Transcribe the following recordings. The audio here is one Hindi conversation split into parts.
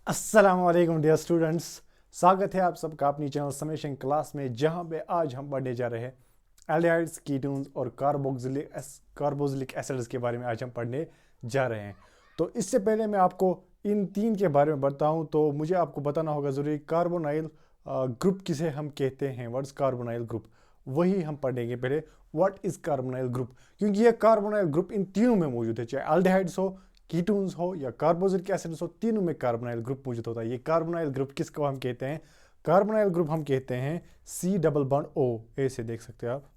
अस्सलाम वालेकुम डियर स्टूडेंट्स। स्वागत है आप सबका अपनी चैनल समेशन क्लास में, जहां पे आज हम पढ़ने जा रहे हैं एल्डिहाइड्स, कीटोन्स और कार्बोक्सिलिक एसिड्स के बारे में आज हम पढ़ने जा रहे हैं। तो इससे पहले मैं आपको इन तीन के बारे में बताऊं तो मुझे आपको बताना होगा ज़रूरी कार्बोनाइल ग्रुप किसे हम कहते हैं। व्हाट इज़ कार्बोनाइल ग्रुप, वही हम पढ़ेंगे पहले। व्हाट इज़ कार्बोनाइल ग्रुप, क्योंकि यह कार्बोनाइल ग्रुप इन तीनों में मौजूद है, चाहे एल्डिहाइड्स हो, कीटोन्स हो या कार्बोक्सिलिक एसिड्स हो, तीनों में कार्बोनाइल ग्रुप मौजूद होता है। ये कार्बोनाइल ग्रुप किसको हम कहते हैं? कार्बोनाइल ग्रुप हम कहते हैं सी डबल बॉन्ड ओ। ऐसे देख सकते हैं आप,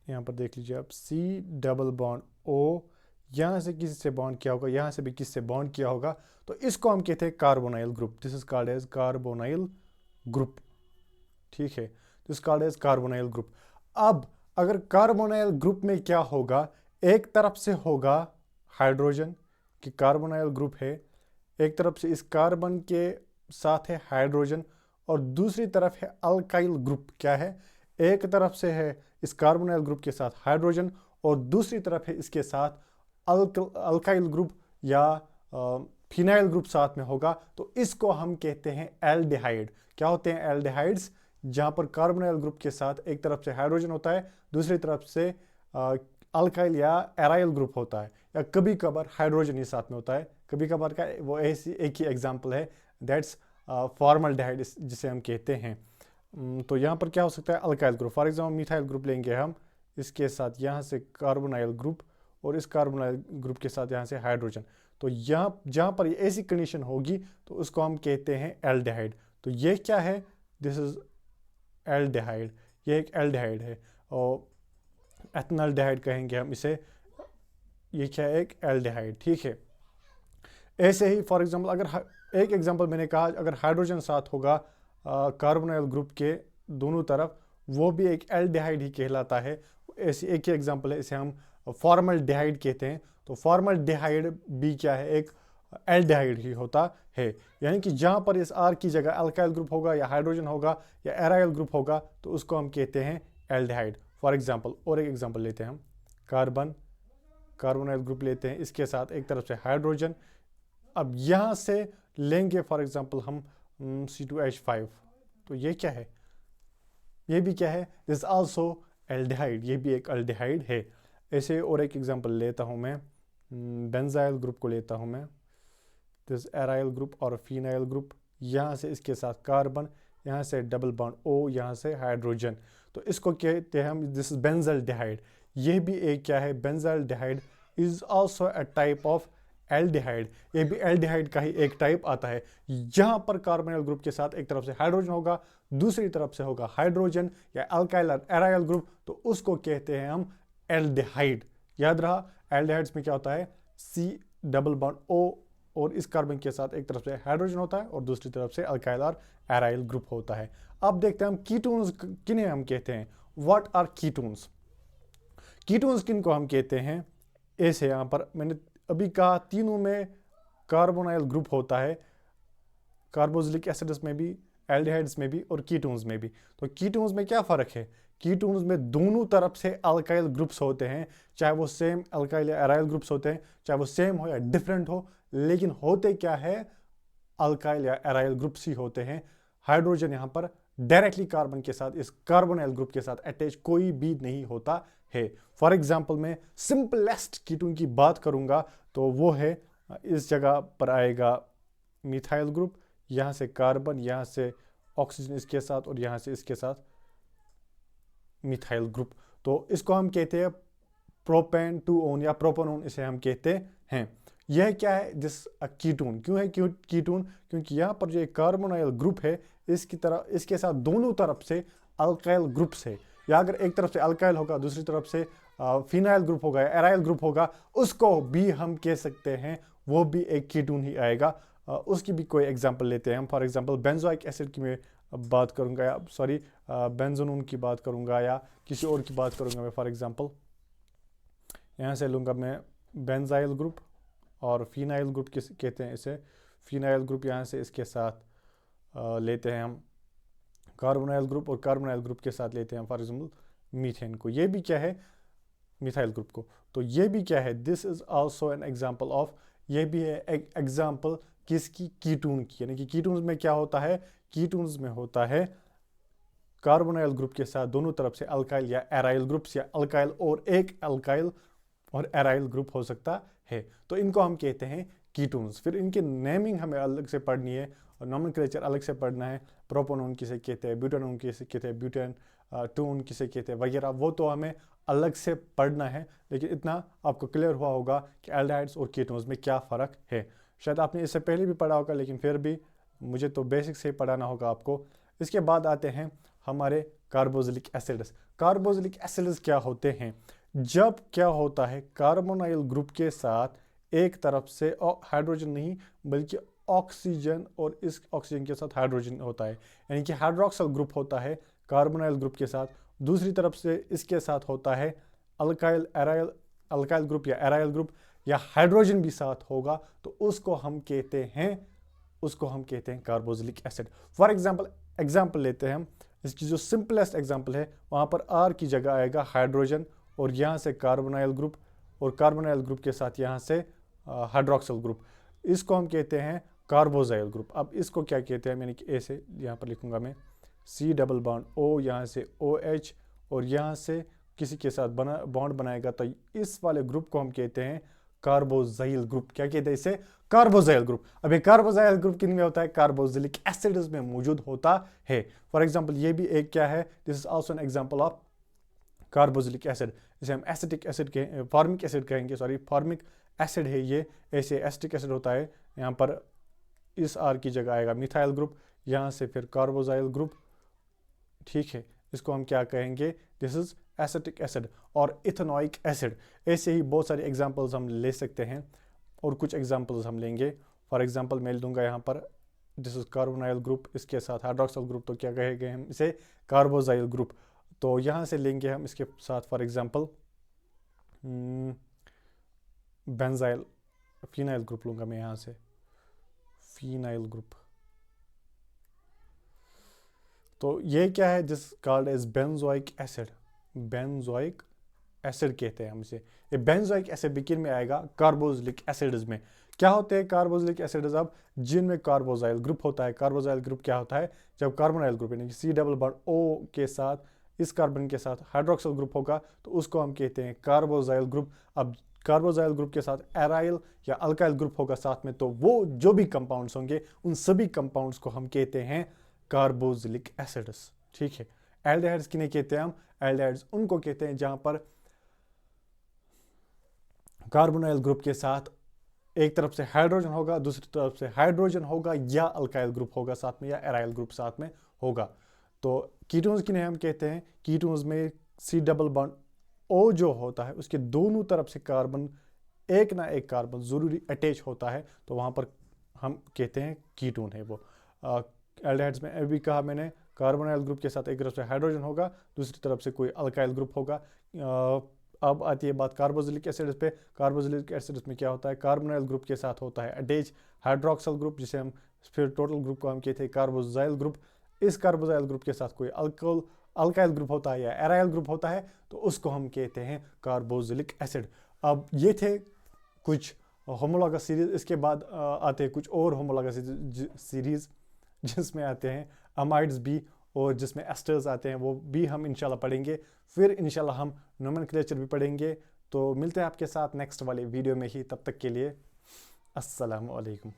यहाँ पर देख लीजिए आप, सी डबल बॉन्ड ओ। यहाँ से किसी से बॉन्ड किया होगा, यहाँ से भी किसी से बॉन्ड किया होगा, तो इसको हम कहते हैं carbonyl group. This is called as carbonyl group. ठीक है, this called as carbonyl group. अब अगर कार्बोनाइल ग्रुप में क्या होगा, एक तरफ से होगा हाइड्रोजन कि कार्बोनाइल ग्रुप है, एक तरफ से इस कार्बन के साथ है हाइड्रोजन, और दूसरी तरफ है अल्काइल ग्रुप। क्या है? एक तरफ से है इस कार्बोनाइल ग्रुप के साथ हाइड्रोजन, और दूसरी तरफ है इसके साथ अल्काइल ग्रुप या फिनाइल ग्रुप साथ में होगा, तो इसको हम कहते हैं एल्डिहाइड। क्या होते हैं एल्डिहाइड्स? जहां पर कार्बोनाइल ग्रुप के साथ एक तरफ से हाइड्रोजन होता है, दूसरी तरफ से अल्काइल या एराइल ग्रुप होता है, या कभी कभार हाइड्रोजन ही साथ में होता है। कभी कभार का वो ऐसी एक ही एग्जांपल है, दैट्स फॉर्मल्डिहाइड जिसे हम कहते हैं। तो यहाँ पर क्या हो सकता है? Alkyl group. For example methyl group लेंगे हम, इसके साथ यहाँ से कार्बोनाइल ग्रुप, और इस कार्बोनाइल ग्रुप के साथ यहाँ से हाइड्रोजन। तो यहाँ जहाँ पर ऐसी कंडीशन होगी तो उसको हम कहते हैं एल्डिहाइड। तो ये क्या है? This is aldehyde. ये एक एल्डिहाइड है, और एथेनॉल्डिहाइड कहेंगे हम इसे। ये क्या है? एक एल्डिहाइड। ठीक है, ऐसे ही फॉर एग्जांपल अगर एक एग्जांपल मैंने कहा, अगर हाइड्रोजन साथ होगा कार्बोनाइल ग्रुप के दोनों तरफ, वो भी एक एल्डिहाइड ही कहलाता है। ऐसी एक ही एग्जांपल है, इसे हम फॉर्मल्डिहाइड कहते हैं। तो फॉर्मल्डिहाइड भी क्या है? एक एल्डिहाइड ही होता है। यानी कि जहाँ पर इस आर की जगह अल्काइल ग्रुप होगा या हाइड्रोजन होगा या एराइल ग्रुप होगा, तो उसको हम कहते हैं एल्डिहाइड। फॉर एग्जांपल और एक एग्जांपल लेते हैं हम, कार्बोनाइल ग्रुप लेते हैं, इसके साथ एक तरफ से हाइड्रोजन। अब यहाँ से लेंगे फॉर एग्जांपल हम C2H5, तो ये क्या है? ये भी क्या है? दिस आल्सो एल्डिहाइड, ये भी एक एल्डिहाइड है। ऐसे और एक एग्जांपल लेता हूँ मैं, बेंजाइल ग्रुप को लेता हूँ मैं, दिस एराइल ग्रुप और फिनाइल ग्रुप। यहाँ से इसके साथ कार्बन, यहाँ से डबल बॉन्ड O, यहाँ से हाइड्रोजन, तो इसको कहते हैं हम, दिस इज बेंजाल्डिहाइड। ये भी एक क्या है? Benzaldehyde is also a type of aldehyde. ये भी एल्डिहाइड का ही एक टाइप आता है, जहां पर कार्बोनाइल ग्रुप के साथ एक तरफ से हाइड्रोजन होगा, दूसरी तरफ से होगा हाइड्रोजन या अल्काइल और एराइल ग्रुप, तो उसको कहते हैं हम एल्डिहाइड। याद रहा, एल्डिहाइड्स में क्या होता है? C डबल बॉन्ड O, और इस कार्बन के साथ एक तरफ से हाइड्रोजन होता है और दूसरी तरफ से अल्काइल और एराइल ग्रुप होता है। अब देखते हैं हम कीटोन्स किन्हें हम कहते हैं। What are ketones? कीटोन्स किन को हम कहते हैं? ऐसे यहाँ पर मैंने अभी कहा, तीनों में कार्बोनाइल ग्रुप होता है, कार्बोक्सिलिक एसिड्स में भी, एल्डिहाइड्स में भी और कीटोन्स में भी। तो कीटोन्स में क्या फ़र्क है? कीटोन्स में दोनों तरफ से अल्काइल ग्रुप्स होते हैं, चाहे वो सेम अल्काइल या एराइल ग्रुप्स होते हैं, चाहे वो सेम हो या डिफरेंट हो, लेकिन होते क्या है? अल्काइल या एराइल ग्रुप्स ही होते हैं। हाइड्रोजन यहाँ पर डायरेक्टली कार्बन के साथ, इस कार्बोनाइल ग्रुप के साथ अटैच कोई भी नहीं होता है। फॉर एग्जाम्पल मैं सिंपलेस्ट कीटोन की बात करूंगा, तो वो है, इस जगह पर आएगा मिथाइल ग्रुप, यहाँ से कार्बन, यहाँ से ऑक्सीजन इसके साथ, और यहाँ से इसके साथ मिथाइल ग्रुप। तो इसको हम कहते हैं प्रोपेन टू ओन या प्रोपेनोन, इसे हम कहते हैं। यह क्या है? This ketone. क्यों है कीटोन? क्योंकि यहाँ पर जो कार्बोनाइल ग्रुप है, इसकी तरह इसके साथ दोनों तरफ से अल्काइल ग्रुप्स है, या अगर एक तरफ से अल्काइल होगा, दूसरी तरफ से फिनाइल ग्रुप होगा या एराइल ग्रुप होगा, उसको भी हम कह सकते हैं, वो भी एक कीटोन ही आएगा। उसकी भी कोई एग्जांपल लेते हैं हम। फॉर एग्जांपल बेंजोइक एसिड की मैं बात करूंगा, या सॉरी बेंजोनोन की बात करूंगा, या किसी और की बात करूंगा मैं। फॉर एग्जांपल यहाँ से लूँगा मैं बेंजाइल ग्रुप और फिनाइल ग्रुप किस कहते हैं इसे? Phenyl group. यहाँ से इसके साथ लेते हैं हम कार्बोनाइल ग्रुप, और कार्बोनाइल ग्रुप के साथ लेते हैं फॉर एग्जांपल मीथेन को। ये भी क्या है? मिथाइल ग्रुप को। तो ये भी क्या है? This is also an example of, ये भी है एक एग्जाम्पल किसकी, कीटोन की। यानी कि कीटोन्स में क्या होता है, कीटोन्स में होता है कार्बोनाइल ग्रुप के साथ दोनों तरफ से अल्काइल या एराइल ग्रुप्स, या अल्काइल और एक अल्काइल और एराइल ग्रुप हो सकता है, तो इनको हम कहते हैं कीटोन्स। फिर इनकी नेमिंग हमें अलग से पढ़नी है और नॉमेनक्लेचर अलग से पढ़ना है। प्रोपोनोन किसे कहते हैं, ब्यूटानोन किसे कहते हैं, ब्यूटेन टोन किसे कहते हैं वगैरह, वो तो हमें अलग से पढ़ना है। लेकिन इतना आपको क्लियर हुआ होगा कि एल्डिहाइड्स और कीटोन्स में क्या फ़र्क है। शायद आपने इससे पहले भी पढ़ा होगा, लेकिन फिर भी मुझे तो बेसिक से पढ़ाना होगा आपको। इसके बाद आते हैं हमारे कार्बोक्सिलिक एसिड्स। कार्बोक्सिलिक एसिड्स क्या होते हैं, जब क्या होता है कार्बोनाइल ग्रुप के साथ एक तरफ से हाइड्रोजन नहीं बल्कि ऑक्सीजन, और इस ऑक्सीजन के साथ हाइड्रोजन होता है, यानी कि हाइड्रोक्सिल ग्रुप होता है कार्बोनाइल ग्रुप के साथ। दूसरी तरफ से इसके साथ होता है अल्काइल एराइल, अल्काइल ग्रुप या एराइल ग्रुप, या हाइड्रोजन भी साथ होगा, तो उसको हम कहते हैं कार्बोक्सिलिक एसिड। फॉर एग्जाम्पल लेते हैं हम। इसकी जो सिंपलेस्ट एग्जाम्पल है, वहाँ पर R की जगह आएगा हाइड्रोजन, और यहाँ से कार्बोनाइल ग्रुप, और कार्बोनाइल ग्रुप के साथ यहाँ से हाइड्रोक्सिल ग्रुप। इसको हम कहते हैं कार्बोजाइल ग्रुप। अब इसको क्या कहते हैं, यानी कि ए से यहाँ पर लिखूंगा मैं C डबल बॉन्ड O, यहाँ से OH, और यहाँ से किसी के साथ बॉन्ड बनाएगा, तो इस वाले ग्रुप को हम कहते हैं कार्बोजाइल ग्रुप। क्या कहते हैं इसे, कार्बोजाइल ग्रुप। अब ये कार्बोजाइल ग्रुप किन में होता है, कार्बोक्सिलिक एसिड्स में मौजूद होता है। फॉर एग्जांपल ये भी एक क्या है, this is also an example of carboxylic acid, जिसे हम एसिटिक एसिड के फॉर्मिक एसिड कहेंगे, सॉरी फॉर्मिक एसिड है ये। ऐसे एसिटिक एसिड होता है, यहाँ पर इस R की जगह आएगा मिथाइल ग्रुप, यहाँ से फिर कार्बोजाइल ग्रुप, ठीक है। इसको हम क्या कहेंगे, दिस इज एसिटिक एसिड। और इथेनोइक एसिड, ऐसे ही बहुत सारे एग्जांपल्स हम ले सकते हैं, और कुछ एग्जांपल्स हम लेंगे। फॉर एग्जांपल मैं दूंगा यहाँ पर, दिस इज कार्बोनाइल ग्रुप, इसके साथ हाइड्रोक्सिल ग्रुप, तो क्या कहेंगे हम इसे, कार्बोजाइल ग्रुप। तो यहाँ से लेंगे हम इसके साथ for example benzyl, phenyl group लूंगा मैं यहाँ से, फिनाइल ग्रुप। तो ये क्या है, this called as benzoic acid. Benzoic acid कहते हैं हम इसे। ये बेंजोइक एसिड भी किन में आएगा, कार्बोक्सिलिक एसिड्स में। क्या होते हैं कार्बोक्सिलिक एसिड्स, अब जिनमें कार्बोजाइल ग्रुप होता है। कार्बोजाइल ग्रुप क्या होता है, जब कार्बोनाइल ग्रुप यानी कि C डबल बॉन्ड O के साथ इस कार्बन के साथ हाइड्रोक्सिल ग्रुप होगा, तो उसको हम कहते हैं कार्बोजाइल ग्रुप। अब कार्बोजाइल ग्रुप के साथ एराइल या अल्काइल ग्रुप होगा साथ में, तो वो जो भी कंपाउंड्स होंगे उन सभी कंपाउंड्स को हम कहते हैं कार्बोक्सिलिक एसिड्स, ठीक है। एल्डिहाइड्स किन्हें कहते हैं हम, एल्डिहाइड्स उनको कहते हैं जहां पर कार्बोनाइल ग्रुप के साथ एक तरफ से हाइड्रोजन होगा, दूसरी तरफ से हाइड्रोजन होगा, या अल्काइल ग्रुप होगा साथ में, या एराइल ग्रुप साथ में होगा। तो कीटोन्स किन्हें हम कहते हैं, कीटोन्स में C डबल बॉन्ड O जो होता है उसके दोनों तरफ से कार्बन, एक ना एक कार्बन जरूरी अटैच होता है, तो वहां पर हम कहते हैं कीटोन है वो। एल्डिहाइड्स में अभी कहा मैंने, कार्बोनाइल ग्रुप के साथ एक तरफ से हाइड्रोजन होगा, दूसरी तरफ से कोई अल्काइल ग्रुप होगा। अब आती है बात कार्बोक्सिलिक एसिड्स पे। कार्बोक्सिलिक एसिड्स में क्या होता है, कार्बोनाइल ग्रुप के साथ होता है अटैच हाइड्रोक्सिल ग्रुप, जिसे हम फिर टोटल ग्रुप को हम कहते हैं कार्बोजाइल ग्रुप। इस कार्बोजाइल ग्रुप के साथ कोई अल्काइल ग्रुप होता है या एराइल ग्रुप होता है, तो उसको हम कहते हैं कार्बोक्सिलिक एसिड। अब ये थे कुछ होमोलॉगस सीरीज। इसके बाद आते हैं कुछ और होमोलॉगस सीरीज, जिसमें आते हैं अमाइड्स भी, और जिसमें एस्टर्स आते हैं, वो भी हम इंशाल्लाह पढ़ेंगे। फिर इंशाल्लाह हम नोमेनक्लेचर भी पढ़ेंगे। तो मिलते हैं आपके साथ नेक्स्ट वाले वीडियो में ही, तब तक के लिए अस्सलाम वालेकुम।